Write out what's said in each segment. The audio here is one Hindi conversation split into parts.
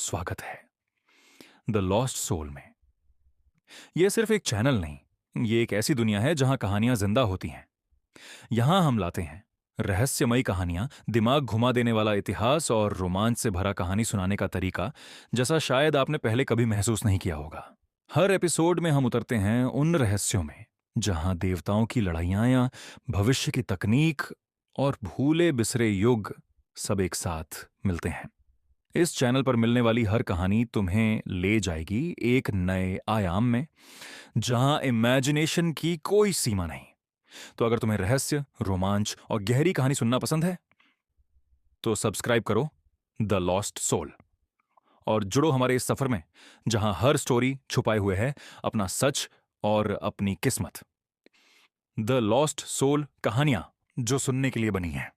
स्वागत है द लॉस्ट सोल में। ये सिर्फ एक चैनल नहीं, ये एक ऐसी दुनिया है जहां कहानियां जिंदा होती हैं। यहां हम लाते हैं रहस्यमयी कहानियां, दिमाग घुमा देने वाला इतिहास और रोमांच से भरा कहानी सुनाने का तरीका जैसा शायद आपने पहले कभी महसूस नहीं किया होगा। हर एपिसोड में हम उतरते हैं उन रहस्यों में जहां देवताओं की लड़ाइयां या भविष्य की तकनीक और भूले बिसरे युग सब एक साथ मिलते हैं। इस चैनल पर मिलने वाली हर कहानी तुम्हें ले जाएगी एक नए आयाम में जहां इमेजिनेशन की कोई सीमा नहीं। तो अगर तुम्हें रहस्य, रोमांच और गहरी कहानी सुनना पसंद है तो सब्सक्राइब करो द लॉस्ट सोल और जुड़ो हमारे इस सफर में जहां हर स्टोरी छुपाए हुए है अपना सच और अपनी किस्मत। द लॉस्ट सोल, कहानियां जो सुनने के लिए बनी हैं।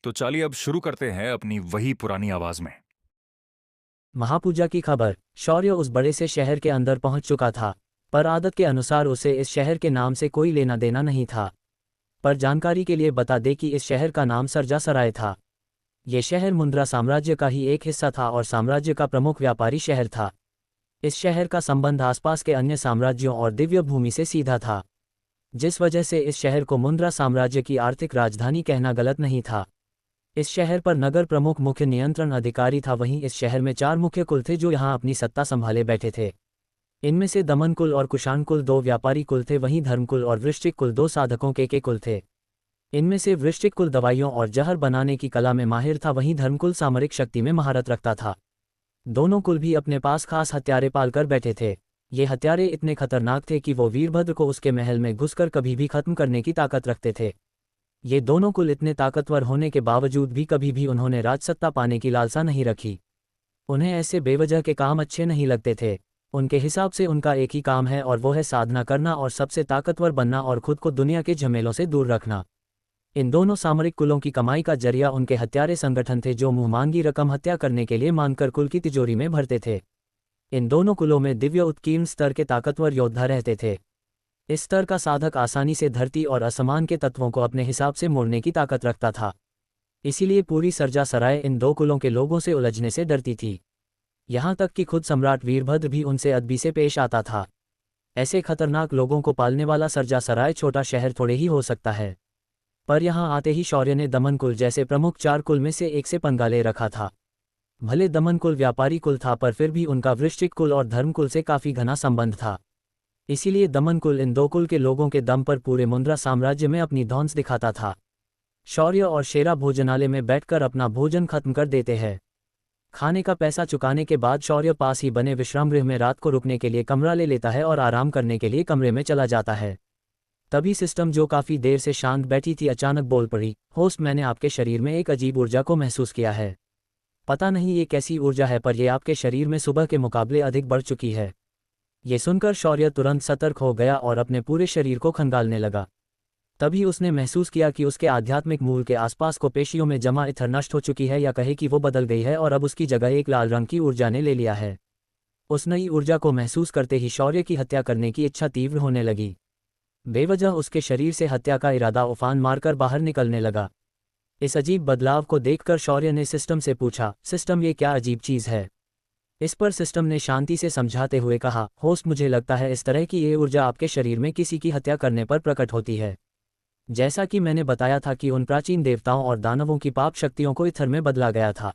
तो चलिए अब शुरू करते हैं अपनी वही पुरानी आवाज में। महापूजा की खबर। शौर्य उस बड़े से शहर के अंदर पहुंच चुका था, पर आदत के अनुसार उसे इस शहर के नाम से कोई लेना देना नहीं था। पर जानकारी के लिए बता दे कि इस शहर का नाम सरजा सराय था। ये शहर मुंद्रा साम्राज्य का ही एक हिस्सा था और साम्राज्य का प्रमुख व्यापारी शहर था। इस शहर का संबंध आसपास के अन्य साम्राज्यों और दिव्य भूमि से सीधा था, जिस वजह से इस शहर को मुंद्रा साम्राज्य की आर्थिक राजधानी कहना गलत नहीं था। इस शहर पर नगर प्रमुख मुख्य नियंत्रण अधिकारी था। वहीं इस शहर में 4 मुख्य कुल थे जो यहाँ अपनी सत्ता संभाले बैठे थे। इनमें से दमन कुल और कुषाण कुल 2 व्यापारी कुल थे, वहीं धर्मकुल और वृश्चिक कुल 2 साधकों के कुल थे। इनमें से वृश्चिक कुल दवाइयों और जहर बनाने की कला में माहिर था, वहीं धर्मकुल सामरिक शक्ति में महारत रखता था। दोनों कुल भी अपने पास खास हथियारे पालकर बैठे थे। ये हथियारे इतने खतरनाक थे कि वो वीरभद्र को उसके महल में घुसकर कभी भी खत्म करने की ताकत रखते थे। ये दोनों कुल इतने ताकतवर होने के बावजूद भी कभी भी उन्होंने राजसत्ता पाने की लालसा नहीं रखी। उन्हें ऐसे बेवजह के काम अच्छे नहीं लगते थे। उनके हिसाब से उनका एक ही काम है और वो है साधना करना और सबसे ताकतवर बनना और खुद को दुनिया के झमेलों से दूर रखना। इन दोनों सामरिक कुलों की कमाई का जरिया उनके हत्यारे संगठन थे जो मुंहमांगी रकम हत्या करने के लिए मानकर कुल की तिजोरी में भरते थे। इन दोनों कुलों में दिव्य उत्कीर्ण स्तर के ताकतवर योद्धा रहते थे। इस स्तर का साधक आसानी से धरती और असमान के तत्वों को अपने हिसाब से मोड़ने की ताकत रखता था। इसीलिए पूरी सरजा सराय इन 2 कुलों के लोगों से उलझने से डरती थी। यहाँ तक कि खुद सम्राट वीरभद्र भी उनसे अदबी से पेश आता था। ऐसे खतरनाक लोगों को पालने वाला सरजा सराय छोटा शहर थोड़े ही हो सकता है। पर यहाँ आते ही शौर्य ने दमन कुल जैसे प्रमुख 4 कुल में से एक से पंगा ले रखा था। भले दमन कुल व्यापारी कुल था, पर फिर भी उनका वृश्चिक कुल और धर्म कुल से काफी घना संबंध था। इसीलिए दमन कुल इन 2 कुल के लोगों के दम पर पूरे मुंद्रा साम्राज्य में अपनी धौंस दिखाता था। शौर्य और शेरा भोजनालय में बैठकर अपना भोजन खत्म कर देते हैं। खाने का पैसा चुकाने के बाद शौर्य पास ही बने विश्राम गृह में रात को रुकने के लिए कमरा ले लेता है और आराम करने के लिए कमरे में चला जाता है। तभी सिस्टम, जो काफी देर से शांत बैठी थी, अचानक बोल पड़ी, होस्ट, मैंने आपके शरीर में एक अजीब ऊर्जा को महसूस किया है। पता नहीं ये कैसी ऊर्जा है, पर यह आपके शरीर में सुबह के मुकाबले अधिक बढ़ चुकी है। ये सुनकर शौर्य तुरंत सतर्क हो गया और अपने पूरे शरीर को खंगालने लगा। तभी उसने महसूस किया कि उसके आध्यात्मिक मूल के आसपास को पेशियों में जमा इथर नष्ट हो चुकी है, या कहे कि वो बदल गई है और अब उसकी जगह एक लाल रंग की ऊर्जा ने ले लिया है। उस नई ऊर्जा को महसूस करते ही शौर्य की हत्या करने की इच्छा तीव्र होने लगी। बेवजह उसके शरीर से हत्या का इरादा उफान मारकर बाहर निकलने लगा। इस अजीब बदलाव को देखकर शौर्य ने सिस्टम से पूछा, सिस्टम, ये क्या अजीब चीज़ है? इस पर सिस्टम ने शांति से समझाते हुए कहा, होस्ट, मुझे लगता है इस तरह की ये ऊर्जा आपके शरीर में किसी की हत्या करने पर प्रकट होती है। जैसा कि मैंने बताया था कि उन प्राचीन देवताओं और दानवों की पाप शक्तियों को इथर में बदला गया था।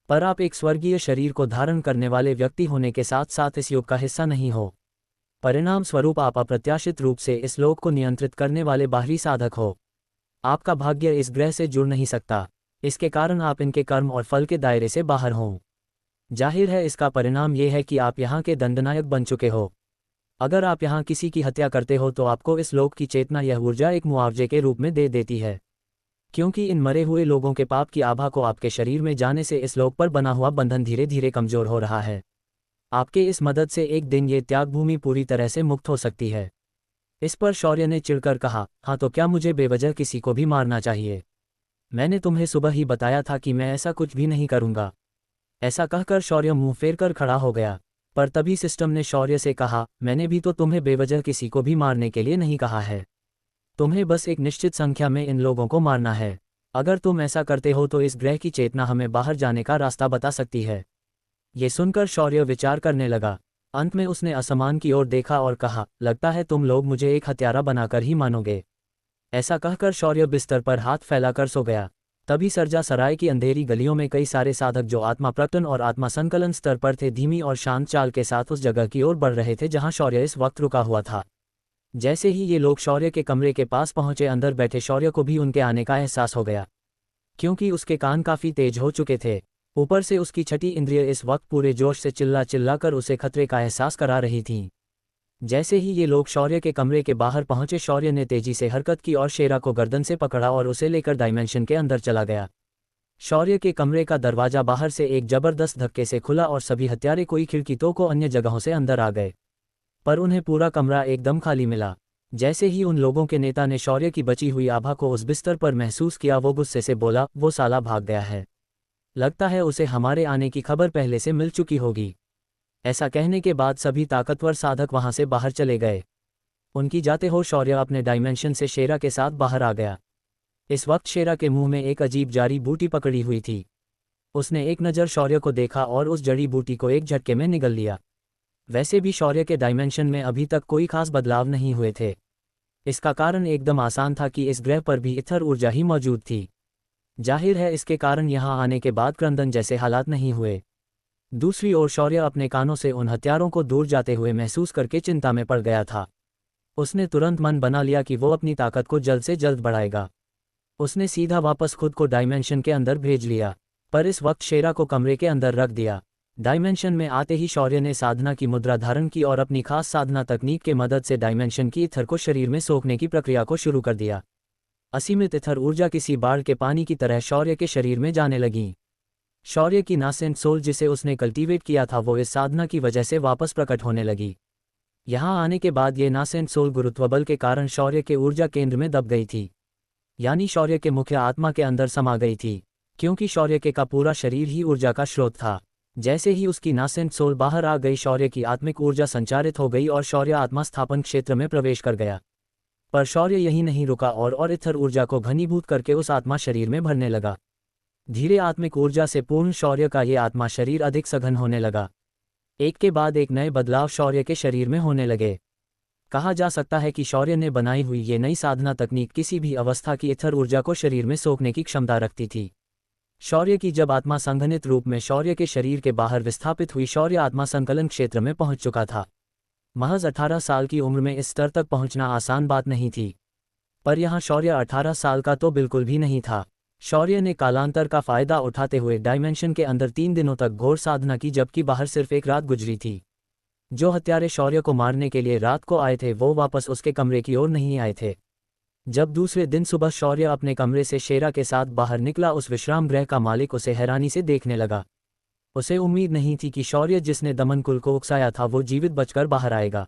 पर आप एक स्वर्गीय शरीर को धारण करने वाले व्यक्ति होने के साथ साथ इस युग का हिस्सा नहीं हो। परिणाम स्वरूप आप अप्रत्याशित रूप से इस लोक को नियंत्रित करने वाले बाहरी साधक हो। आपका भाग्य इस ग्रह से जुड़ नहीं सकता। इसके कारण आप इनके कर्म और फल के दायरे से बाहर हों। जाहिर है इसका परिणाम यह है कि आप यहाँ के दंडनायक बन चुके हो। अगर आप यहाँ किसी की हत्या करते हो तो आपको इस लोक की चेतना, यह ऊर्जा, एक मुआवजे के रूप में दे देती है, क्योंकि इन मरे हुए लोगों के पाप की आभा को आपके शरीर में जाने से इस लोक पर बना हुआ बंधन धीरे धीरे कमजोर हो रहा है। आपके इस मदद से एक दिन ये त्याग भूमि पूरी तरह से मुक्त हो सकती है। इस पर शौर्य ने चिढ़कर कहा, हाँ, तो क्या मुझे बेवजह किसी को भी मारना चाहिए? मैंने तुम्हें सुबह ही बताया था कि मैं ऐसा कुछ भी नहीं करूँगा। ऐसा कहकर शौर्य मुंह फेर कर खड़ा हो गया। पर तभी सिस्टम ने शौर्य से कहा, मैंने भी तो तुम्हें बेवजह किसी को भी मारने के लिए नहीं कहा है। तुम्हें बस एक निश्चित संख्या में इन लोगों को मारना है। अगर तुम ऐसा करते हो तो इस ग्रह की चेतना हमें बाहर जाने का रास्ता बता सकती है। ये सुनकर शौर्य विचार करने लगा। अंत में उसने आसमान की ओर देखा और कहा, लगता है तुम लोग मुझे एक हत्यारा बनाकर ही मानोगे। ऐसा कहकर शौर्य बिस्तर पर हाथ फैलाकर सो गया। तभी सरजा सराय की अंधेरी गलियों में कई सारे साधक जो आत्मा प्रकटन और आत्मा संकलन स्तर पर थे धीमी और शांत चाल के साथ उस जगह की ओर बढ़ रहे थे जहां शौर्य इस वक्त रुका हुआ था। जैसे ही ये लोग शौर्य के कमरे के पास पहुंचे, अंदर बैठे शौर्य को भी उनके आने का एहसास हो गया, क्योंकि उसके कान काफी तेज हो चुके थे। ऊपर से उसकी छठी इंद्रिय इस वक्त पूरे जोश से चिल्ला चिल्ला कर उसे खतरे का एहसास करा रही थीं। जैसे ही ये लोग शौर्य के कमरे के बाहर पहुंचे, शौर्य ने तेजी से हरकत की और शेरा को गर्दन से पकड़ा और उसे लेकर डायमेंशन के अंदर चला गया। शौर्य के कमरे का दरवाजा बाहर से एक जबरदस्त धक्के से खुला और सभी हत्यारे कोई खिड़की तो को अन्य जगहों से अंदर आ गए, पर उन्हें पूरा कमरा एकदम खाली मिला। जैसे ही उन लोगों के नेता ने शौर्य की बची हुई आभा को उस बिस्तर पर महसूस किया, वो गुस्से से बोला, वो साला भाग गया है, लगता है उसे हमारे आने की खबर पहले से मिल चुकी होगी। ऐसा कहने के बाद सभी ताकतवर साधक वहां से बाहर चले गए। उनकी जाते हो शौर्य अपने डायमेंशन से शेरा के साथ बाहर आ गया। इस वक्त शेरा के मुंह में एक अजीब जारी बूटी पकड़ी हुई थी। उसने एक नज़र शौर्य को देखा और उस जड़ी बूटी को एक झटके में निगल लिया। वैसे भी शौर्य के डायमेंशन में अभी तक कोई खास बदलाव नहीं हुए थे। इसका कारण एकदम आसान था कि इस ग्रह पर भी इथर ऊर्जा ही मौजूद थी। जाहिर है इसके कारण यहाँ आने के बाद क्रंदन जैसे हालात नहीं हुए। दूसरी ओर शौर्य अपने कानों से उन हत्यारों को दूर जाते हुए महसूस करके चिंता में पड़ गया था। उसने तुरंत मन बना लिया कि वो अपनी ताकत को जल्द से जल्द बढ़ाएगा। उसने सीधा वापस खुद को डायमेंशन के अंदर भेज लिया, पर इस वक्त शेरा को कमरे के अंदर रख दिया। डायमेंशन में आते ही शौर्य ने साधना की मुद्रा धारण की और अपनी खास साधना तकनीक के मदद से डायमेंशन की इथर को शरीर में सोखने की प्रक्रिया को शुरू कर दिया। असीमित इथर ऊर्जा किसी बाढ़ के पानी की तरह शौर्य के शरीर में जाने लगी। शौर्य की नासेंट सोल जिसे उसने कल्टीवेट किया था वो इस साधना की वजह से वापस प्रकट होने लगी। यहाँ आने के बाद ये नासेंट सोल गुरुत्वबल के कारण शौर्य के ऊर्जा केंद्र में दब गई थी, यानी शौर्य के मुख्य आत्मा के अंदर समा गई थी, क्योंकि शौर्य के का पूरा शरीर ही ऊर्जा का स्रोत था। जैसे ही उसकी नासेंट सोल बाहर आ गई, शौर्य की आत्मिक ऊर्जा संचारित हो गई और शौर्य आत्मा स्थापन क्षेत्र में प्रवेश कर गया। पर शौर्य यही नहीं रुका और इथर ऊर्जा को घनीभूत करके उस आत्मा शरीर में भरने लगा। धीरे आत्मिक ऊर्जा से पूर्ण शौर्य का ये आत्मा शरीर अधिक सघन होने लगा। एक के बाद एक नए बदलाव शौर्य के शरीर में होने लगे। कहा जा सकता है कि शौर्य ने बनाई हुई ये नई साधना तकनीक किसी भी अवस्था की इथर ऊर्जा को शरीर में सोखने की क्षमता रखती थी। शौर्य की जब आत्मा संघनित रूप में शौर्य के शरीर के बाहर विस्थापित हुई, शौर्य आत्मा संकलन क्षेत्र में पहुंच चुका था। महज 18 साल की उम्र में इस स्तर तक पहुंचना आसान बात नहीं थी, पर यहाँ शौर्य 18 साल का तो बिल्कुल भी नहीं था। शौर्य ने कालांतर का फायदा उठाते हुए डायमेंशन के अंदर 3 दिनों तक घोर साधना की, जबकि बाहर सिर्फ एक रात गुजरी थी। जो हत्यारे शौर्य को मारने के लिए रात को आए थे वो वापस उसके कमरे की ओर नहीं आए थे। जब दूसरे दिन सुबह शौर्य अपने कमरे से शेरा के साथ बाहर निकला, उस विश्राम गृह का मालिक उसे हैरानी से देखने लगा। उसे उम्मीद नहीं थी कि शौर्य जिसने दमन कुल को उकसाया था वो जीवित बचकर बाहर आएगा,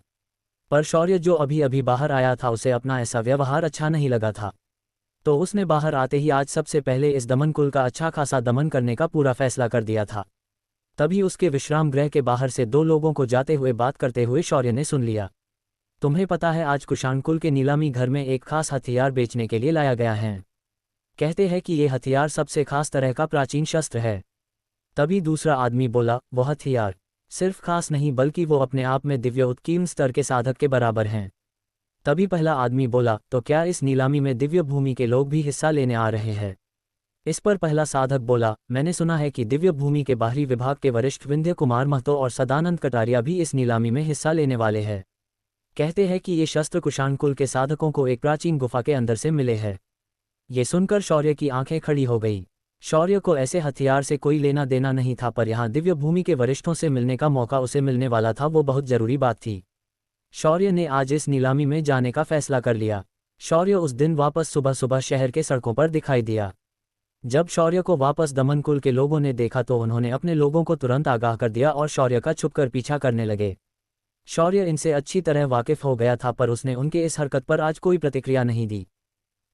पर शौर्य जो अभी अभी बाहर आया था उसे अपना ऐसा व्यवहार अच्छा नहीं लगा था, तो उसने बाहर आते ही आज सबसे पहले इस दमन कुल का अच्छा खासा दमन करने का पूरा फैसला कर दिया था। तभी उसके विश्राम गृह के बाहर से 2 लोगों को जाते हुए बात करते हुए शौर्य ने सुन लिया। तुम्हें पता है आज कुषाण कुल के नीलामी घर में एक खास हथियार बेचने के लिए लाया गया है। कहते हैं कि ये हथियार सबसे खास तरह का प्राचीन शस्त्र है। तभी दूसरा आदमी बोला, वो हथियार सिर्फ खास नहीं बल्कि वो अपने आप में दिव्य उत्कीर्ण स्तर के साधक के बराबर हैं। तभी पहला आदमी बोला, तो क्या इस नीलामी में दिव्य भूमि के लोग भी हिस्सा लेने आ रहे हैं? इस पर पहला साधक बोला, मैंने सुना है कि दिव्य भूमि के बाहरी विभाग के वरिष्ठ विंध्य कुमार महतो और सदानंद कटारिया भी इस नीलामी में हिस्सा लेने वाले हैं। कहते हैं कि ये शस्त्र कुषाण कुल के साधकों को एक प्राचीन गुफा के अंदर से मिले हैं। ये सुनकर शौर्य की आंखें खड़ी हो गई। शौर्य को ऐसे हथियार से कोई लेना देना नहीं था, पर यहाँ दिव्य भूमि के वरिष्ठों से मिलने का मौका उसे मिलने वाला था, वो बहुत जरूरी बात थी। शौर्य ने आज इस नीलामी में जाने का फैसला कर लिया। शौर्य उस दिन वापस सुबह सुबह शहर के सड़कों पर दिखाई दिया। जब शौर्य को वापस दमन कुल के लोगों ने देखा तो उन्होंने अपने लोगों को तुरंत आगाह कर दिया और शौर्य का छुपकर पीछा करने लगे। शौर्य इनसे अच्छी तरह वाकिफ हो गया था, पर उसने उनके इस हरकत पर आज कोई प्रतिक्रिया नहीं दी,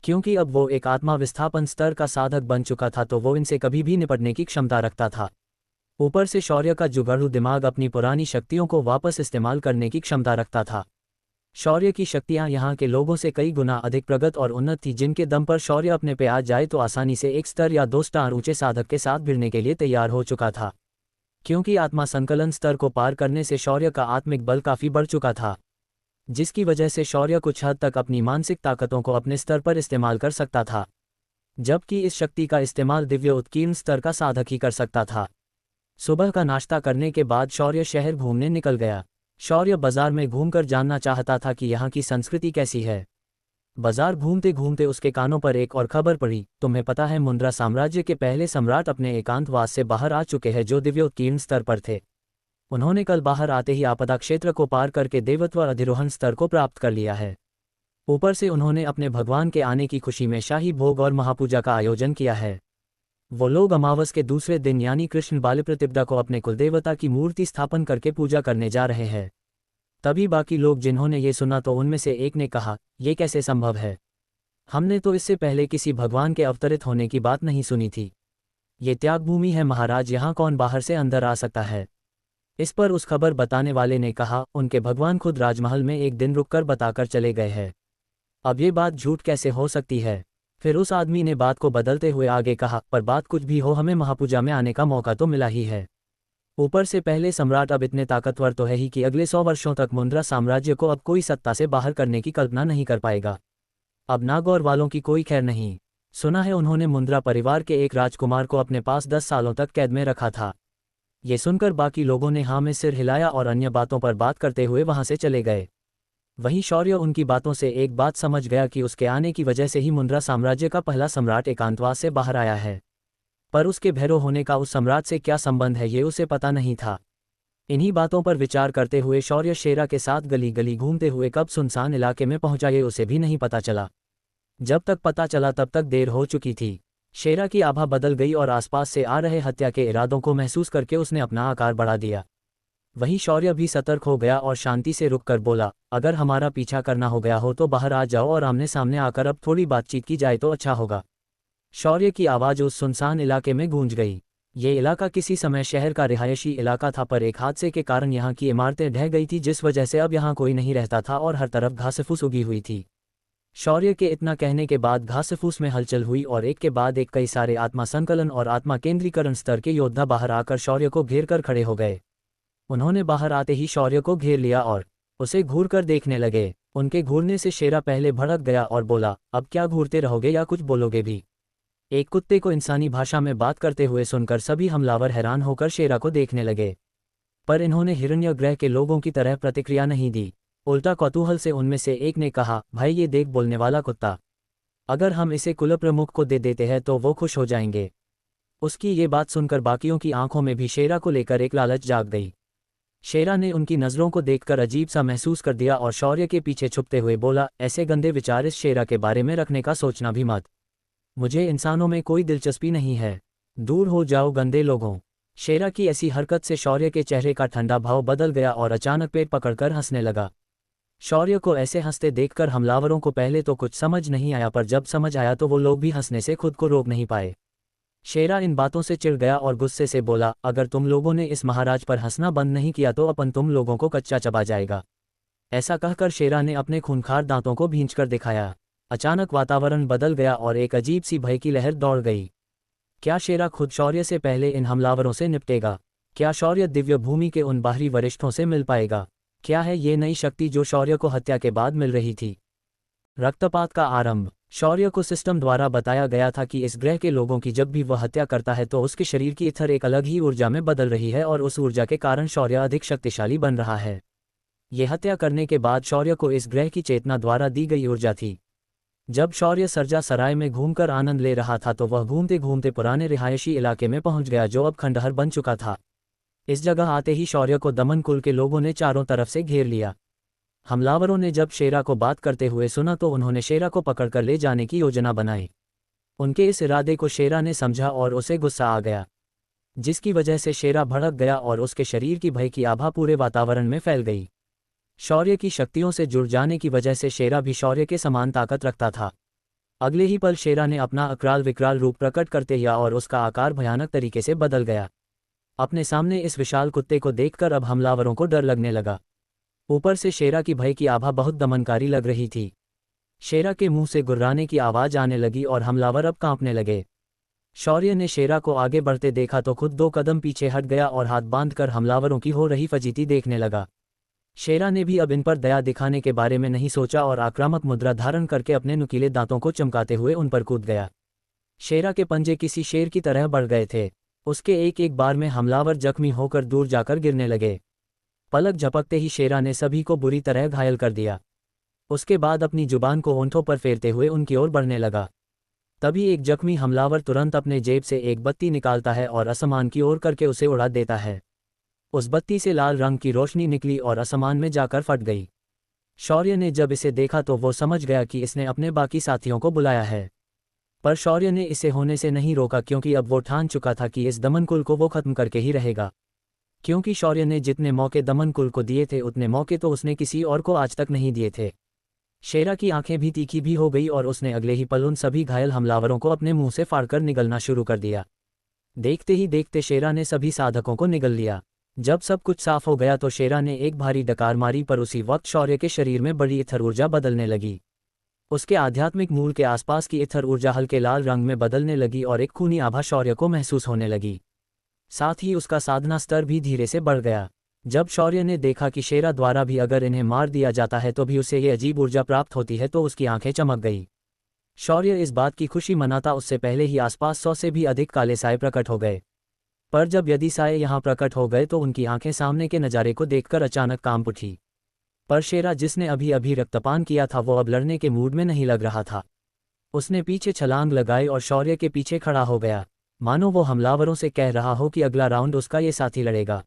क्योंकि अब वो एक आत्मा विस्थापन स्तर का साधक बन चुका था, तो वो इनसे कभी भी निपटने की क्षमता रखता था। ऊपर से शौर्य का जुगाड़ू दिमाग अपनी पुरानी शक्तियों को वापस इस्तेमाल करने की क्षमता रखता था। शौर्य की शक्तियां यहाँ के लोगों से कई गुना अधिक प्रगत और उन्नत थी, जिनके दम पर शौर्य अपने पे आ जाए तो आसानी से एक स्तर या 2 स्टार ऊंचे साधक के साथ भिड़ने के लिए तैयार हो चुका था। क्योंकि आत्मा संकलन स्तर को पार करने से शौर्य का आत्मिक बल काफी बढ़ चुका था, जिसकी वजह से शौर्य कुछ हद तक अपनी मानसिक ताकतों को अपने स्तर पर इस्तेमाल कर सकता था, जबकि इस शक्ति का इस्तेमाल दिव्य उत्कीर्ण स्तर का साधक ही कर सकता था। सुबह का नाश्ता करने के बाद शौर्य शहर घूमने निकल गया। शौर्य बाजार में घूमकर जानना चाहता था कि यहाँ की संस्कृति कैसी है। बाजार घूमते घूमते उसके कानों पर एक और खबर पड़ी। तुम्हें पता है, मुंद्रा साम्राज्य के पहले सम्राट अपने एकांतवास से बाहर आ चुके हैं, जो दिव्योत्कीर्ण स्तर पर थे। उन्होंने कल बाहर आते ही आपदा क्षेत्र को पार करके देवत्व अधिरोहण स्तर को प्राप्त कर लिया है। ऊपर से उन्होंने अपने भगवान के आने की खुशी में शाही भोग और महापूजा का आयोजन किया है। वो लोग अमावस के दूसरे दिन यानी कृष्ण बालिप्रतिपदा को अपने कुलदेवता की मूर्ति स्थापन करके पूजा करने जा रहे हैं। तभी बाकी लोग जिन्होंने ये सुना तो उनमें से एक ने कहा, ये कैसे संभव है? हमने तो इससे पहले किसी भगवान के अवतरित होने की बात नहीं सुनी थी। ये त्यागभूमि है महाराज, यहाँ कौन बाहर से अंदर आ सकता है? इस पर उस खबर बताने वाले ने कहा, उनके भगवान खुद राजमहल में एक दिन रुककर बताकर चले गए हैं। अब ये बात झूठ कैसे हो सकती है? फिर उस आदमी ने बात को बदलते हुए आगे कहा, पर बात कुछ भी हो, हमें महापूजा में आने का मौका तो मिला ही है। ऊपर से पहले सम्राट अब इतने ताकतवर तो है ही कि अगले 100 वर्षों तक मुंद्रा साम्राज्य को अब कोई सत्ता से बाहर करने की कल्पना नहीं कर पाएगा। अब नागौर वालों की कोई खैर नहीं। सुना है उन्होंने मुंद्रा परिवार के एक राजकुमार को अपने पास 10 सालों तक कैद में रखा था। ये सुनकर बाकी लोगों ने हाँ में सिर हिलाया और अन्य बातों पर बात करते हुए वहां से चले गए। वहीं शौर्य उनकी बातों से एक बात समझ गया कि उसके आने की वजह से ही मुंद्रा साम्राज्य का पहला सम्राट एकांतवास से बाहर आया है। पर उसके भैरव होने का उस सम्राट से क्या संबंध है, ये उसे पता नहीं था। इन्हीं बातों पर विचार करते हुए शौर्य शेरा के साथ गली गली घूमते हुए कब सुनसान इलाके में पहुंचा ये उसे भी नहीं पता चला। जब तक पता चला तब तक देर हो चुकी थी। शेरा की आभा बदल गई और आसपास से आ रहे हत्या के इरादों को महसूस करके उसने अपना आकार बढ़ा दिया। वहीं शौर्य भी सतर्क हो गया और शांति से रुककर बोला, अगर हमारा पीछा करना हो गया हो तो बाहर आ जाओ और आमने सामने आकर अब थोड़ी बातचीत की जाए तो अच्छा होगा। शौर्य की आवाज़ उस सुनसान इलाके में गूंज गई। ये इलाका किसी समय शहर का रिहायशी इलाका था, पर एक हादसे के कारण यहाँ की इमारतें ढह गई थी, जिस वजह से अब यहाँ कोई नहीं रहता था और हर तरफ घास-फूस उगी हुई थी। शौर्य के इतना कहने के बाद घास-फूस में हलचल हुई और एक के बाद एक कई सारे आत्मा संकलन और आत्मा केंद्रीकरण स्तर के योद्धा बाहर आकर शौर्य को घेर कर खड़े हो गए। उन्होंने बाहर आते ही शौर्य को घेर लिया और उसे घूर कर देखने लगे। उनके घूरने से शेरा पहले भड़क गया और बोला, अब क्या घूरते रहोगे या कुछ बोलोगे भी? एक कुत्ते को इंसानी भाषा में बात करते हुए सुनकर सभी हमलावर हैरान होकर शेरा को देखने लगे, पर इन्होंने हिरण्यग्रह के लोगों की तरह प्रतिक्रिया नहीं दी। उल्टा कौतूहल से उनमें से एक ने कहा, भाई ये देख बोलने वाला कुत्ता, अगर हम इसे कुलप्रमुख को दे देते हैं तो वो खुश हो जाएंगे। उसकी ये बात सुनकर बाकियों की आंखों में भी शेरा को लेकर एक लालच जाग गई। शेरा ने उनकी नज़रों को देखकर अजीब सा महसूस कर दिया और शौर्य के पीछे छुपते हुए बोला, ऐसे गंदे विचार इस शेरा के बारे में रखने का सोचना भी मत। मुझे इंसानों में कोई दिलचस्पी नहीं है, दूर हो जाओ गंदे लोगों। शेरा की ऐसी हरकत से शौर्य के चेहरे का ठंडा भाव बदल गया और अचानक पेट पकड़कर हंसने लगा। शौर्य को ऐसे हंसते देखकर हमलावरों को पहले तो कुछ समझ नहीं आया, पर जब समझ आया तो वो लोग भी हंसने से खुद को रोक नहीं पाए। शेरा इन बातों से चिढ़ गया और गुस्से से बोला, अगर तुम लोगों ने इस महाराज पर हंसना बंद नहीं किया तो अपन तुम लोगों को कच्चा चबा जाएगा। ऐसा कहकर शेरा ने अपने खूंखार दांतों को भींचकर दिखाया। अचानक वातावरण बदल गया और एक अजीब सी भय की लहर दौड़ गई। क्या शेरा खुद शौर्य से पहले इन हमलावरों से निपटेगा? क्या शौर्य दिव्य भूमि के उन बाहरी वरिष्ठों से मिल पाएगा? क्या है ये नई शक्ति जो शौर्य को हत्या के बाद मिल रही थी? रक्तपात का आरंभ। शौर्य को सिस्टम द्वारा बताया गया था कि इस ग्रह के लोगों की जब भी वह हत्या करता है तो उसके शरीर की इथर एक अलग ही ऊर्जा में बदल रही है और उस ऊर्जा के कारण शौर्य अधिक शक्तिशाली बन रहा है। ये हत्या करने के बाद शौर्य को इस ग्रह की चेतना द्वारा दी गई ऊर्जा थी। जब शौर्य सरजा सराय में घूमकर आनंद ले रहा था तो वह घूमते घूमते पुराने रिहायशी इलाके में पहुंच गया जो अब खंडहर बन चुका था। इस जगह आते ही शौर्य को दमन कुल के लोगों ने चारों तरफ से घेर लिया। हमलावरों ने जब शेरा को बात करते हुए सुना तो उन्होंने शेरा को पकड़कर ले जाने की योजना बनाई। उनके इस इरादे को शेरा ने समझा और उसे गुस्सा आ गया, जिसकी वजह से शेरा भड़क गया और उसके शरीर की भय की आभा पूरे वातावरण में फैल गई। शौर्य की शक्तियों से जुड़ जाने की वजह से शेरा भी शौर्य के समान ताकत रखता था। अगले ही पल शेरा ने अपना अक्राल विकराल रूप प्रकट करते किया और उसका आकार भयानक तरीके से बदल गया। अपने सामने इस विशाल कुत्ते को देखकर अब हमलावरों को डर लगने लगा। ऊपर से शेरा की भय की आभा बहुत दमनकारी लग रही थी। शेरा के मुंह से गुर्राने की आवाज आने लगी और हमलावर अब कांपने लगे। शौर्य ने शेरा को आगे बढ़ते देखा तो खुद 2 कदम पीछे हट गया और हाथ बांधकर हमलावरों की हो रही फजीती देखने लगा। शेरा ने भी अब इन पर दया दिखाने के बारे में नहीं सोचा और आक्रामक मुद्रा धारण करके अपने नुकीले दांतों को चमकाते हुए उन पर कूद गया। शेरा के पंजे किसी शेर की तरह बढ़ गए थे। उसके एक एक बार में हमलावर जख्मी होकर दूर जाकर गिरने लगे। पलक झपकते ही शेरा ने सभी को बुरी तरह घायल कर दिया। उसके बाद अपनी जुबान को होंठों पर फेरते हुए उनकी ओर बढ़ने लगा। तभी एक जख्मी हमलावर तुरंत अपने जेब से एक बत्ती निकालता है और आसमान की ओर करके उसे उड़ा देता है। उस बत्ती से लाल रंग की रोशनी निकली और आसमान में जाकर फट गई। शौर्य ने जब इसे देखा तो वो समझ गया कि इसने अपने बाकी साथियों को बुलाया है। पर शौर्य ने इसे होने से नहीं रोका क्योंकि अब वो ठान चुका था कि इस दमनकुल को वो खत्म करके ही रहेगा। क्योंकि शौर्य ने जितने मौके दमनकुल को दिए थे उतने मौके तो उसने किसी और को आज तक नहीं दिए थे। शेरा की आंखें भी तीखी भी हो गई और उसने अगले ही पल उन सभी घायल हमलावरों को अपने मुंह से फाड़कर निगलना शुरू कर दिया। देखते ही देखते शेरा ने सभी साधकों को निगल लिया। जब सब कुछ साफ हो गया तो शेरा ने एक भारी डकार मारी, पर उसी वक्त शौर्य के शरीर में बड़ी इथर ऊर्जा बदलने लगी। उसके आध्यात्मिक मूल के आसपास की इथर ऊर्जा हल्के लाल रंग में बदलने लगी और एक खूनी आभा शौर्य को महसूस होने लगी। साथ ही उसका साधना स्तर भी धीरे से बढ़ गया। जब शौर्य ने देखा कि शेरा द्वारा भी अगर इन्हें मार दिया जाता है तो भी उसे ये अजीब ऊर्जा प्राप्त होती है तो उसकी आंखें चमक गई। शौर्य इस बात की खुशी मनाता उससे पहले ही आसपास 100 से भी अधिक काले साए प्रकट हो गए। पर जब यदि साए यहाँ प्रकट हो गए तो उनकी आंखें सामने के नज़ारे को देखकर अचानक कांप उठी। पर शेरा जिसने अभी अभी रक्तपान किया था वो अब लड़ने के मूड में नहीं लग रहा था। उसने पीछे छलांग लगाई और शौर्य के पीछे खड़ा हो गया, मानो वो हमलावरों से कह रहा हो कि अगला राउंड उसका ये साथी लड़ेगा।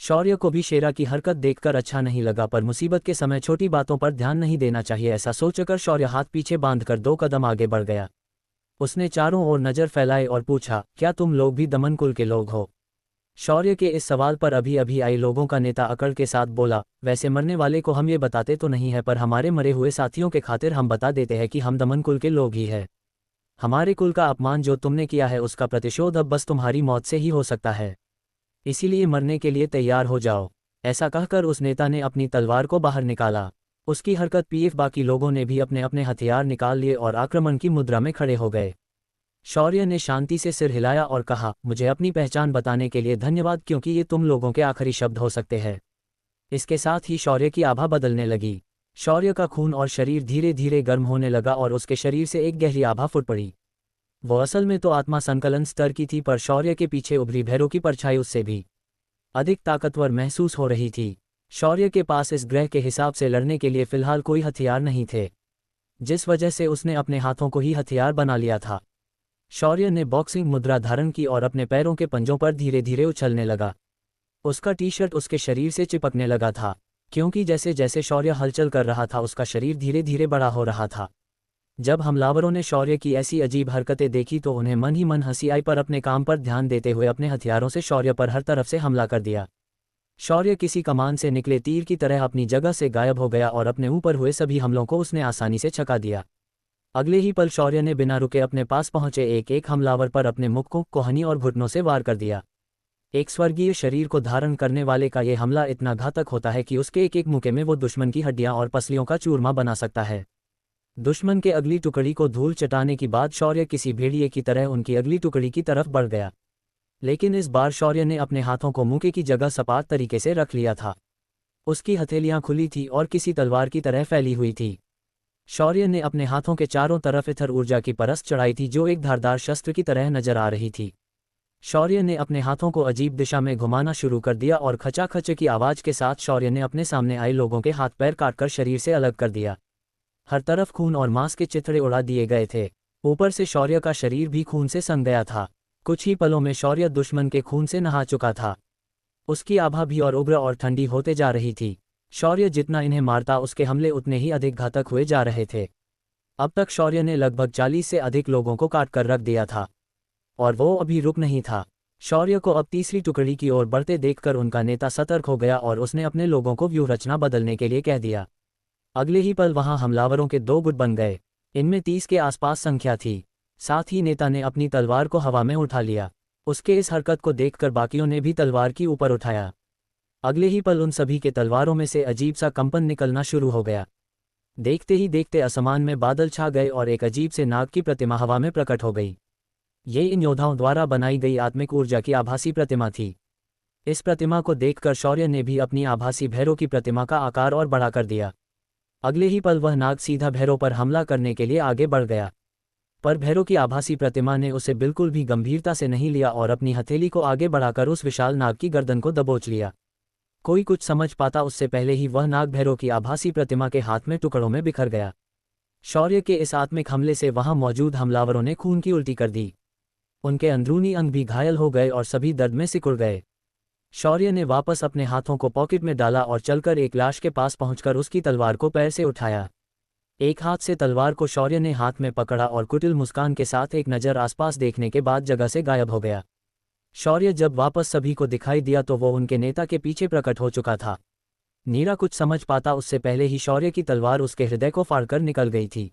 शौर्य को भी शेरा की हरकत देखकर अच्छा नहीं लगा, पर मुसीबत के समय छोटी बातों पर ध्यान नहीं देना चाहिए, ऐसा सोचकर शौर्य हाथ पीछे बांधकर 2 कदम आगे बढ़ गया। उसने चारों ओर नजर फैलाई और पूछा, क्या तुम लोग भी दमनकुल के लोग हो? शौर्य के इस सवाल पर अभी अभी आई लोगों का नेता अकड़ के साथ बोला, वैसे मरने वाले को हम ये बताते तो नहीं है, पर हमारे मरे हुए साथियों के खातिर हम बता देते हैं कि हम दमनकुल के लोग ही हैं। हमारे कुल का अपमान जो तुमने किया है उसका प्रतिशोध अब बस तुम्हारी मौत से ही हो सकता है, इसीलिए मरने के लिए तैयार हो जाओ। ऐसा कहकर उस नेता ने अपनी तलवार को बाहर निकाला। उसकी हरकत पीएफ बाकी लोगों ने भी अपने अपने हथियार निकाल लिए और आक्रमण की मुद्रा में खड़े हो गए। शौर्य ने शांति से सिर हिलाया और कहा, मुझे अपनी पहचान बताने के लिए धन्यवाद, क्योंकि ये तुम लोगों के आखिरी शब्द हो सकते हैं। इसके साथ ही शौर्य की आभा बदलने लगी। शौर्य का खून और शरीर धीरे धीरे गर्म होने लगा और उसके शरीर से एक गहरी आभा फुट पड़ी। वो असल में तो आत्मा संकलन स्तर की थी, पर शौर्य के पीछे उभरी भैरों की परछाई उससे भी अधिक ताकतवर महसूस हो रही थी। शौर्य के पास इस ग्रह के हिसाब से लड़ने के लिए फिलहाल कोई हथियार नहीं थे, जिस वजह से उसने अपने हाथों को ही हथियार बना लिया था। शौर्य ने बॉक्सिंग मुद्रा धारण की और अपने पैरों के पंजों पर धीरे धीरे उछलने लगा। उसका टी शर्ट उसके शरीर से चिपकने लगा था, क्योंकि जैसे जैसे शौर्य हलचल कर रहा था उसका शरीर धीरे धीरे बड़ा हो रहा था। जब हमलावरों ने शौर्य की ऐसी अजीब हरकतें देखी तो उन्हें मन ही मन हंसी आई, पर अपने काम पर ध्यान देते हुए अपने हथियारों से शौर्य पर हर तरफ से हमला कर दिया। शौर्य किसी कमान से निकले तीर की तरह अपनी जगह से गायब हो गया और अपने ऊपर हुए सभी हमलों को उसने आसानी से छका दिया। अगले ही पल शौर्य ने बिना रुके अपने पास पहुंचे एक एक हमलावर पर अपने मुख को कोहनी और घुटनों से वार कर दिया। एक स्वर्गीय शरीर को धारण करने वाले का यह हमला इतना घातक होता है कि उसके एक एक मुक्के में वो दुश्मन की हड्डियां और पसलियों का चूरमा बना सकता है। दुश्मन के अगली टुकड़ी को धूल चटाने के बाद शौर्य किसी भेड़िए की तरह उनकी अगली टुकड़ी की तरफ बढ़ गया। लेकिन इस बार शौर्य ने अपने हाथों को मुक्के की जगह सपाट तरीके से रख लिया था। उसकी हथेलियां खुली थी और किसी तलवार की तरह फैली हुई थी। शौर्य ने अपने हाथों के चारों तरफ इथर ऊर्जा की परत चढ़ाई थी जो एक धारदार शस्त्र की तरह नजर आ रही थी। शौर्य ने अपने हाथों को अजीब दिशा में घुमाना शुरू कर दिया और खचाखच की आवाज के साथ शौर्य ने अपने सामने आए लोगों के हाथ पैर काटकर शरीर से अलग कर दिया। हर तरफ खून और मांस के चिथड़े उड़ा दिए गए थे। ऊपर से शौर्य का शरीर भी खून से सन गया था। कुछ ही पलों में शौर्य दुश्मन के खून से नहा चुका था। उसकी आभा भी और उग्र और ठंडी होते जा रही थी। शौर्य जितना इन्हें मारता उसके हमले उतने ही अधिक घातक हुए जा रहे थे। अब तक शौर्य ने लगभग 40 से अधिक लोगों को काट कर रख दिया था और वो अभी रुक नहीं था। शौर्य को अब तीसरी टुकड़ी की ओर बढ़ते देखकर उनका नेता सतर्क हो गया और उसने अपने लोगों को व्यूह रचना बदलने के लिए कह दिया। अगले ही पल वहां हमलावरों के 2 गुट बन गए। इनमें 30 के आसपास संख्या थी। साथ ही नेता ने अपनी तलवार को हवा में उठा लिया। उसके इस हरकत को देखकर बाकियों ने भी तलवार की ऊपर उठाया। अगले ही पल उन सभी के तलवारों में से अजीब सा कंपन निकलना शुरू हो गया। देखते ही देखते आसमान में बादल छा गए और एक अजीब से नाग की प्रतिमा हवा में प्रकट हो गई। ये इन योद्धाओं द्वारा बनाई गई आत्मिक ऊर्जा की आभासी प्रतिमा थी। इस प्रतिमा को देखकर शौर्य ने भी अपनी आभासी भैरव की प्रतिमा का आकार और बढ़ा कर दिया। अगले ही पल वह नाग सीधा भैरव पर हमला करने के लिए आगे बढ़ गया, पर भैरव की आभासी प्रतिमा ने उसे बिल्कुल भी गंभीरता से नहीं लिया और अपनी हथेली को आगे बढ़ाकर उस विशाल नाग की गर्दन को दबोच लिया। कोई कुछ समझ पाता उससे पहले ही वह नाग भैरव की आभासी प्रतिमा के हाथ में टुकड़ों में बिखर गया। शौर्य के इस आत्मिक हमले से वहां मौजूद हमलावरों ने खून की उल्टी कर दी। उनके अंदरूनी अंग भी घायल हो गए और सभी दर्द में सिकुड़ गए। शौर्य ने वापस अपने हाथों को पॉकेट में डाला और चलकर एक लाश के पास पहुंचकर उसकी तलवार को पैर से उठाया। एक हाथ से तलवार को शौर्य ने हाथ में पकड़ा और कुटिल मुस्कान के साथ एक नज़र आसपास देखने के बाद जगह से गायब हो गया। शौर्य जब वापस सभी को दिखाई दिया तो वो उनके नेता के पीछे प्रकट हो चुका था। नीरा कुछ समझ पाता उससे पहले ही शौर्य की तलवार उसके हृदय को फाड़कर निकल गई थी।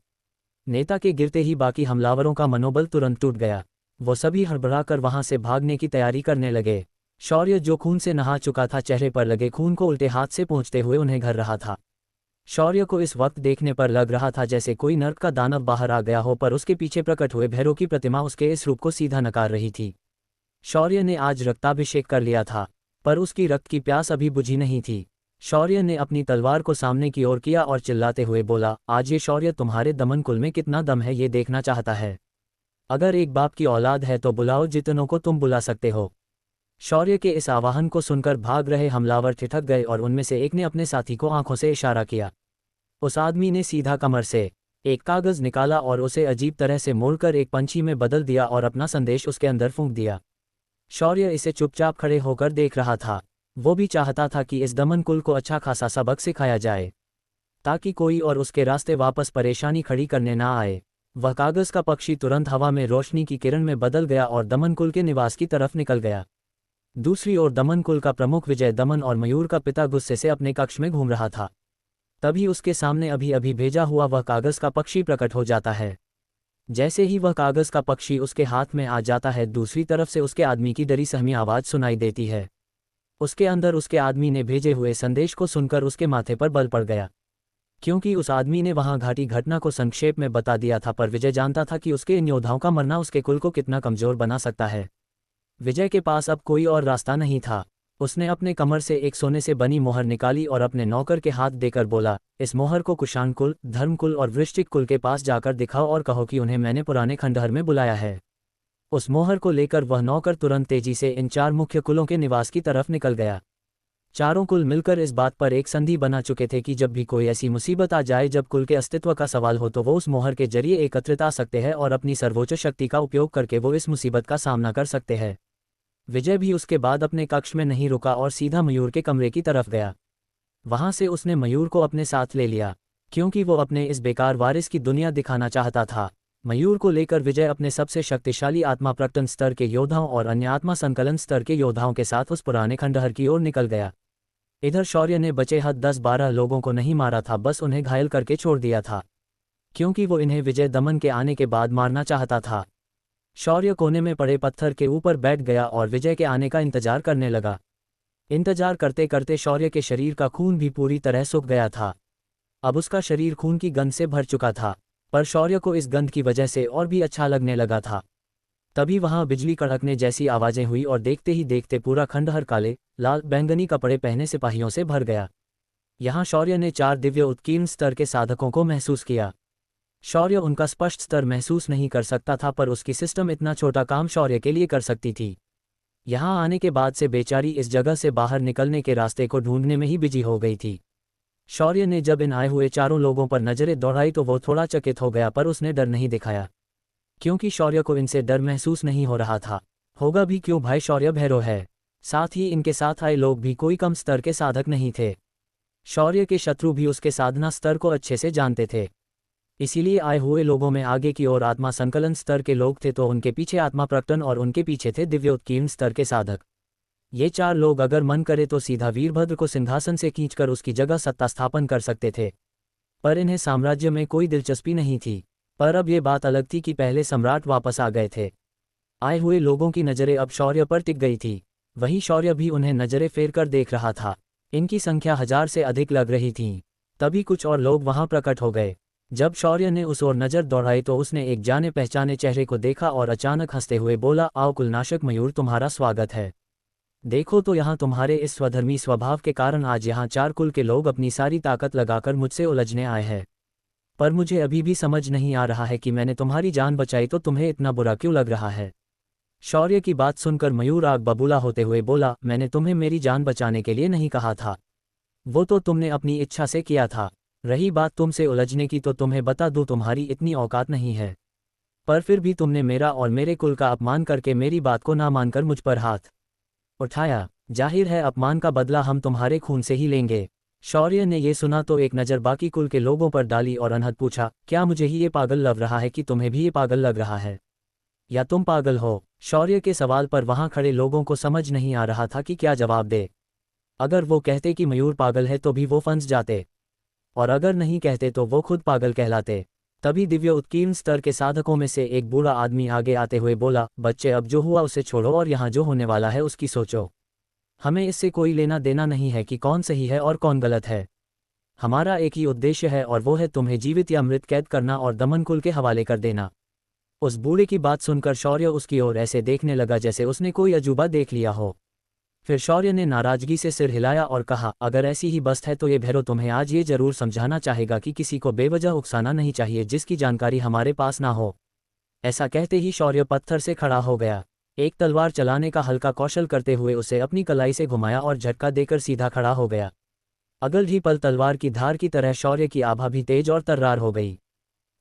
नेता के गिरते ही बाकी हमलावरों का मनोबल तुरंत टूट गया। वो सभी हड़बड़ाकर वहां से भागने की तैयारी करने लगे। शौर्य जो खून से नहा चुका था, चेहरे पर लगे खून को उल्टे हाथ से पोंछते हुए उन्हें घर रहा था। शौर्य को इस वक्त देखने पर लग रहा था जैसे कोई नर्क का दानव बाहर आ गया हो, पर उसके पीछे प्रकट हुए भैरव की प्रतिमा उसके इस रूप को सीधा नकार रही थी। शौर्य ने आज रक्ताभिषेक कर लिया था, पर उसकी रक्त की प्यास अभी बुझी नहीं थी। शौर्य ने अपनी तलवार को सामने की ओर किया और चिल्लाते हुए बोला, आज ये शौर्य तुम्हारे दमन कुल में कितना दम है ये देखना चाहता है। अगर एक बाप की औलाद है तो बुलाओ, जितनों को तुम बुला सकते हो। शौर्य के इस आवाहन को सुनकर भाग रहे हमलावर ठिठक गए और उनमें से एक ने अपने साथी को आंखों से इशारा किया। उस आदमी ने सीधा कमर से एक कागज निकाला और उसे अजीब तरह से मोड़कर एक पंछी में बदल दिया और अपना संदेश उसके अंदर फूंक दिया। शौर्य इसे चुपचाप खड़े होकर देख रहा था। वो भी चाहता था कि इस दमन कुल को अच्छा खासा सबक सिखाया जाए, ताकि कोई और उसके रास्ते वापस परेशानी खड़ी करने ना आए। वह कागज का पक्षी तुरंत हवा में रोशनी की किरण में बदल गया और दमन कुल के निवास की तरफ निकल गया। दूसरी ओर दमन कुल का प्रमुख विजय दमन और मयूर का पिता गुस्से से अपने कक्ष में घूम रहा था। तभी उसके सामने अभी अभी भेजा हुआ वह कागज का पक्षी प्रकट हो जाता है। जैसे ही वह कागज का पक्षी उसके हाथ में आ जाता है, दूसरी तरफ से उसके आदमी की डरी सहमी आवाज सुनाई देती है। उसके अंदर उसके आदमी ने भेजे हुए संदेश को सुनकर उसके माथे पर बल पड़ गया, क्योंकि उस आदमी ने वहां घाटी घटना को संक्षेप में बता दिया था। पर विजय जानता था कि उसके इन योद्धाओं का मरना उसके कुल को कितना कमजोर बना सकता है। विजय के पास अब कोई और रास्ता नहीं था। उसने अपने कमर से एक सोने से बनी मोहर निकाली और अपने नौकर के हाथ देकर बोला, इस मोहर को कुषाण कुल, धर्म कुल और वृश्चिक कुल के पास जाकर दिखाओ और कहो कि उन्हें मैंने पुराने खंडहर में बुलाया है। उस मोहर को लेकर वह नौकर तुरंत तेजी से इन 4 मुख्य कुलों के निवास की तरफ निकल गया। चारों कुल मिलकर इस बात पर एक संधि बना चुके थे कि जब भी कोई ऐसी मुसीबत आ जाए जब कुल के अस्तित्व का सवाल हो तो वो उस मोहर के जरिए एकत्रित आ सकते हैं और अपनी सर्वोच्च शक्ति का उपयोग करके वो इस मुसीबत का सामना कर सकते हैं। विजय भी उसके बाद अपने कक्ष में नहीं रुका और सीधा मयूर के कमरे की तरफ गया। वहां से उसने मयूर को अपने साथ ले लिया, क्योंकि वो अपने इस बेकार वारिस की दुनिया दिखाना चाहता था। मयूर को लेकर विजय अपने सबसे शक्तिशाली आत्मा प्रकटन स्तर के योद्धाओं और अन्य आत्मा संकलन स्तर के योद्धाओं के साथ उस पुराने खंडहर की ओर निकल गया। इधर शौर्य ने बचे हाथ 10-12 लोगों को नहीं मारा था, बस उन्हें घायल करके छोड़ दिया था, क्योंकि वो इन्हें विजय दमन के आने के बाद मारना चाहता था। शौर्य कोने में पड़े पत्थर के ऊपर बैठ गया और विजय के आने का इंतजार करने लगा। इंतजार करते करते शौर्य के शरीर का खून भी पूरी तरह सूख गया था। अब उसका शरीर खून की गंध से भर चुका था, पर शौर्य को इस गंध की वजह से और भी अच्छा लगने लगा था। तभी वहां बिजली कड़कने जैसी आवाजें हुई और देखते ही देखते पूरा खंडहर काले लाल बैंगनी कपड़े पहने सिपाहियों से भर गया। यहाँ शौर्य ने 4 दिव्य उत्कीर्ण स्तर के साधकों को महसूस किया। शौर्य उनका स्पष्ट स्तर महसूस नहीं कर सकता था, पर उसकी सिस्टम इतना छोटा काम शौर्य के लिए कर सकती थी। यहाँ आने के बाद से बेचारी इस जगह से बाहर निकलने के रास्ते को ढूंढने में ही बिजी हो गई थी। शौर्य ने जब इन आए हुए 4 लोगों पर नजरें दौड़ाई तो वो थोड़ा चकित हो गया, पर उसने डर नहीं दिखाया, क्योंकि शौर्य को इनसे डर महसूस नहीं हो रहा था। होगा भी क्यों भाई, शौर्य भैरव है। साथ ही इनके साथ आए लोग भी कोई कम स्तर के साधक नहीं थे। शौर्य के शत्रु भी उसके साधना स्तर को अच्छे से जानते थे, इसीलिए आए हुए लोगों में आगे की ओर आत्मा संकलन स्तर के लोग थे तो उनके पीछे आत्मा प्रकटन और उनके पीछे थे दिव्य उत्कीर्ण स्तर के साधक। ये 4 लोग अगर मन करे तो सीधा वीरभद्र को सिंहासन से खींचकर उसकी जगह सत्ता स्थापन कर सकते थे, पर इन्हें साम्राज्य में कोई दिलचस्पी नहीं थी। पर अब ये बात अलग थी कि पहले सम्राट वापस आ गए थे। आए हुए लोगों की नज़रें अब शौर्य पर टिक गई थी, वहीं शौर्य भी उन्हें नज़रें फेर कर देख रहा था। इनकी संख्या 1000 से अधिक लग रही थी। तभी कुछ और लोग वहां प्रकट हो गए। जब शौर्य ने उस ओर नजर दौड़ाई तो उसने एक जाने पहचाने चेहरे को देखा और अचानक हंसते हुए बोला, आओ कुलनाशक मयूर, तुम्हारा स्वागत है। देखो तो यहाँ तुम्हारे इस स्वधर्मी स्वभाव के कारण आज यहाँ 4 कुल के लोग अपनी सारी ताकत लगाकर मुझसे उलझने आए हैं। पर मुझे अभी भी समझ नहीं आ रहा है कि मैंने तुम्हारी जान बचाई तो तुम्हें इतना बुरा क्यों लग रहा है। शौर्य की बात सुनकर मयूर आग बबूला होते हुए बोला, मैंने तुम्हें मेरी जान बचाने के लिए नहीं कहा था, वो तो तुमने अपनी इच्छा से किया था। रही बात तुमसे उलझने की तो तुम्हें बता दूं, तुम्हारी इतनी औकात नहीं है। पर फिर भी तुमने मेरा और मेरे कुल का अपमान करके मेरी बात को ना मानकर मुझ पर हाथ उठाया। जाहिर है अपमान का बदला हम तुम्हारे खून से ही लेंगे। शौर्य ने ये सुना तो एक नज़र बाकी कुल के लोगों पर डाली और अनहद पूछा, क्या मुझे ही ये पागल लग रहा है कि तुम्हें भी ये पागल लग रहा है, या तुम पागल हो? शौर्य के सवाल पर वहां खड़े लोगों को समझ नहीं आ रहा था कि क्या जवाब दे। अगर वो कहते कि मयूर पागल है तो भी वो फंस जाते, और अगर नहीं कहते तो वो खुद पागल कहलाते। तभी दिव्य उत्कीर्ण स्तर के साधकों में से एक बूढ़ा आदमी आगे आते हुए बोला, बच्चे अब जो हुआ उसे छोड़ो और यहाँ जो होने वाला है उसकी सोचो। हमें इससे कोई लेना देना नहीं है कि कौन सही है और कौन गलत है। हमारा एक ही उद्देश्य है और वो है तुम्हें जीवित या मृत कैद करना और दमन कुल के हवाले कर देना। उस बूढ़े की बात सुनकर शौर्य उसकी ओर ऐसे देखने लगा जैसे उसने कोई अजूबा देख लिया हो। फिर शौर्य ने नाराजगी से सिर हिलाया और कहा, अगर ऐसी ही बस्त है तो ये भैरव तुम्हें आज ये जरूर समझाना चाहेगा कि किसी को बेवजह उकसाना नहीं चाहिए जिसकी जानकारी हमारे पास ना हो। ऐसा कहते ही शौर्य पत्थर से खड़ा हो गया। एक तलवार चलाने का हल्का कौशल करते हुए उसे अपनी कलाई से घुमाया और झटका देकर सीधा खड़ा हो गया। अगल ही पल तलवार की धार की तरह शौर्य की आभा भी तेज और तर्रार हो गई।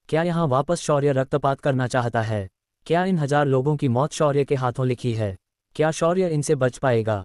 क्या यहाँ वापस शौर्य रक्तपात करना चाहता है? क्या इन 1000 लोगों की मौत शौर्य के हाथों लिखी है? क्या शौर्य इनसे बच पाएगा?